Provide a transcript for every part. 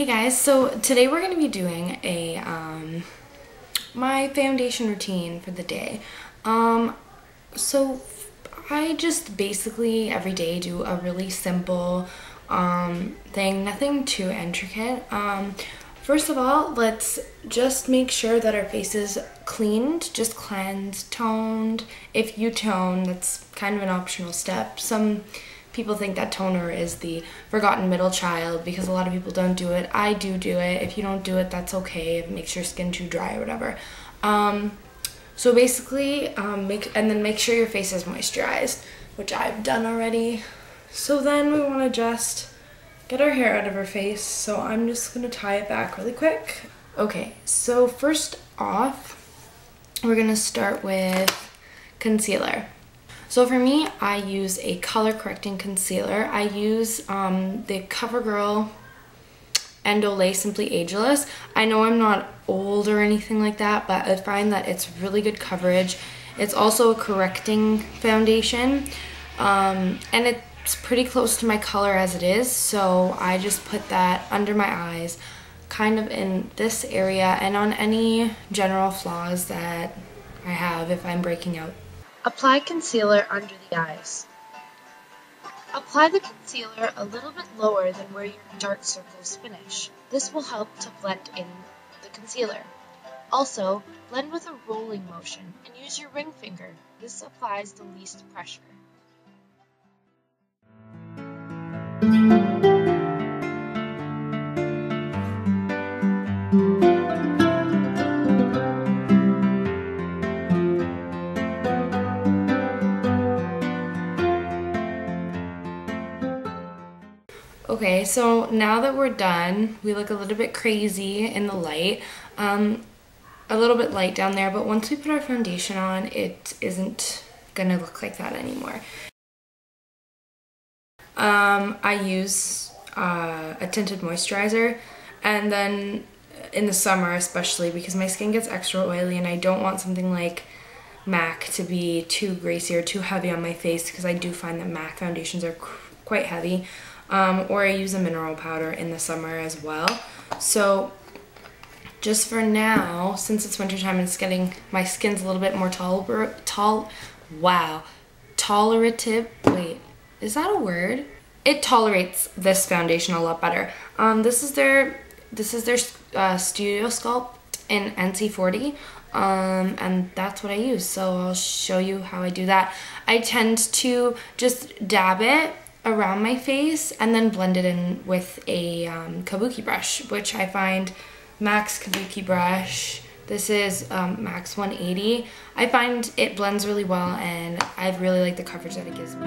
guys, so today we're going to be doing a my foundation routine for the day. So I just basically every day do a really simple thing, nothing too intricate. First of all, let's just make sure that our face is cleaned, just cleansed, toned. If you tone, that's kind of an optional step. Some people think that toner is the forgotten middle child because a lot of people don't do it. I do it. If you don't do it, that's okay. If it makes your skin too dry or whatever. So basically, make sure your face is moisturized, which I've done already. So then we want to just get our hair out of our face. So I'm just gonna tie it back really quick. Okay, so first off, we're gonna start with concealer. So for me, I use a color correcting concealer. I use the Covergirl Olay Simply Ageless. I know I'm not old or anything like that, but I find that it's really good coverage. It's also a correcting foundation, and it's pretty close to my color as it is, so I just put that under my eyes, kind of in this area, and on any general flaws that I have if I'm breaking out. Apply concealer under the eyes. Apply the concealer a little bit lower than where your dark circles finish. This will help to blend in the concealer. Also, blend with a rolling motion and use your ring finger. This applies the least pressure. Okay, so now that we're done, we look a little bit crazy in the light, a little bit light down there, but once we put our foundation on, it isn't gonna look like that anymore. I use a tinted moisturizer, and then in the summer especially, because my skin gets extra oily and I don't want something like MAC to be too greasy or too heavy on my face, because I do find that MAC foundations are quite heavy. Or I use a mineral powder in the summer as well. So just for now, since it's wintertime and it's getting, my skin's a little bit more tolerative. Wait, is that a word? It tolerates this foundation a lot better. This is their Studio Sculpt in NC40. And that's what I use. So I'll show you how I do that. I tend to just dab it around my face and then blend it in with a kabuki brush, which I find MAC's kabuki brush, this is MAC's 180. I find it blends really well and I really like the coverage that it gives me.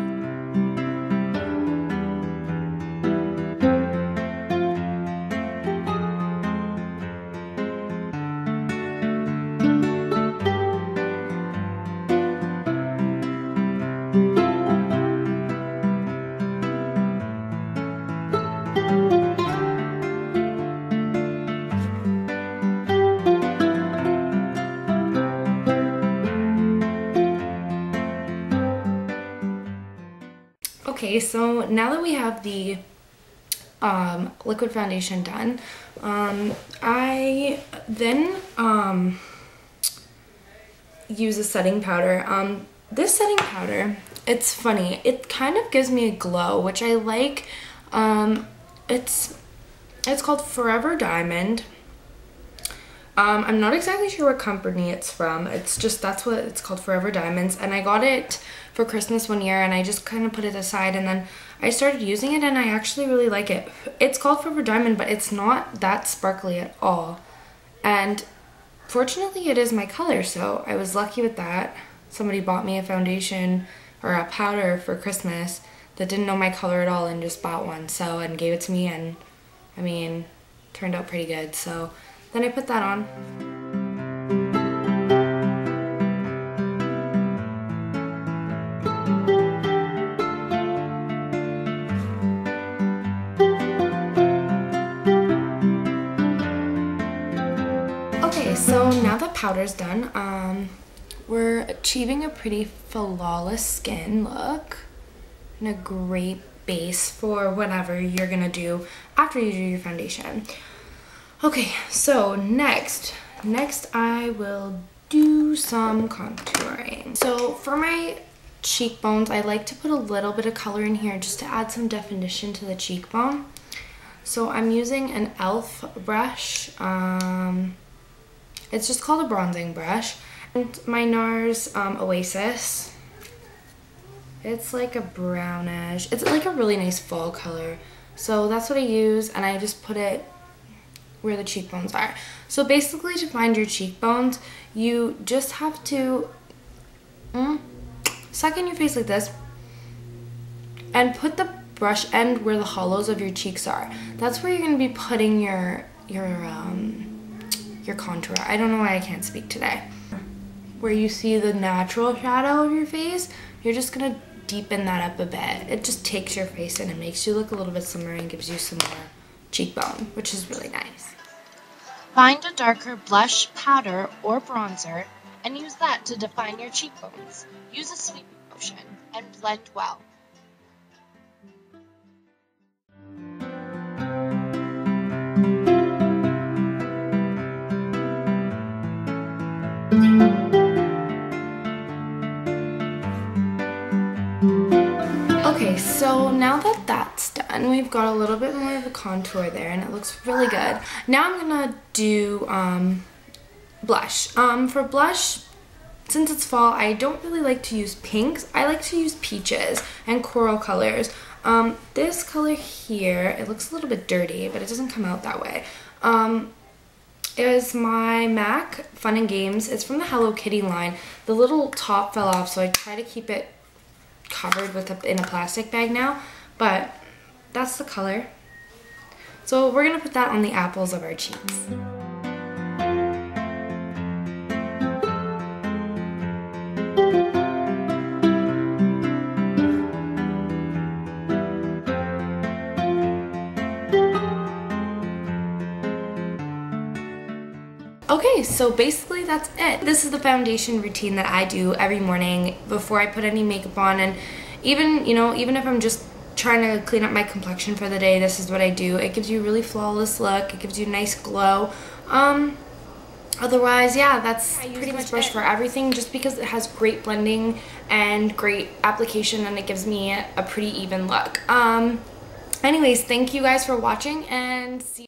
Okay, so now that we have the liquid foundation done, I then use a setting powder. This setting powder, it's funny, it kind of gives me a glow, which I like. It's called Forever Diamond. I'm not exactly sure what company it's from. It's just, that's what it's called, Forever Diamonds. And I got it for Christmas one year and I just kind of put it aside, and then I started using it and I actually really like it. It's called Forever Diamond, but it's not that sparkly at all. And fortunately it is my color, so I was lucky with that. Somebody bought me a foundation or a powder for Christmas that didn't know my color at all and just bought one, so, and gave it to me, and I mean, turned out pretty good. So then I put that on. Okay, so now that powder's done, we're achieving a pretty flawless skin look and a great base for whatever you're gonna do after you do your foundation. Okay, so next I will do some contouring. So for my cheekbones, I like to put a little bit of color in here just to add some definition to the cheekbone. So I'm using an e.l.f. brush. It's just called a bronzing brush. And my Nars Oasis. It's like a brownish. It's like a really nice fall color. So that's what I use, and I just put it where the cheekbones are. So basically, to find your cheekbones, you just have to suck in your face like this and put the brush end where the hollows of your cheeks are. That's where you're going to be putting your contour. I don't know why I can't speak today. Where you see the natural shadow of your face, you're just going to deepen that up a bit. It just takes your face and it makes you look a little bit slimmer and gives you some more cheekbone, which is really nice. Find a darker blush, powder, or bronzer and use that to define your cheekbones. Use a sweeping motion and blend well. Okay, so now that that's done, we've got a little bit more of a contour there and it looks really good. Now I'm gonna do blush. For blush, since it's fall, I don't really like to use pinks. I like to use peaches and coral colors. This color here, it looks a little bit dirty, but it doesn't come out that way. It was my MAC Fun and Games. It's from the Hello Kitty line. The little top fell off, so I try to keep it covered with in a plastic bag now, but that's the color. So we're gonna put that on the apples of our cheeks. Okay, so basically that's it. This is the foundation routine that I do every morning before I put any makeup on, and even, you know, even if I'm just trying to clean up my complexion for the day, this is what I do. It gives you a really flawless look. It gives you a nice glow. Otherwise, yeah, that's pretty much brush for everything, just because it has great blending and great application, and it gives me a pretty even look. Anyways, thank you guys for watching, and see you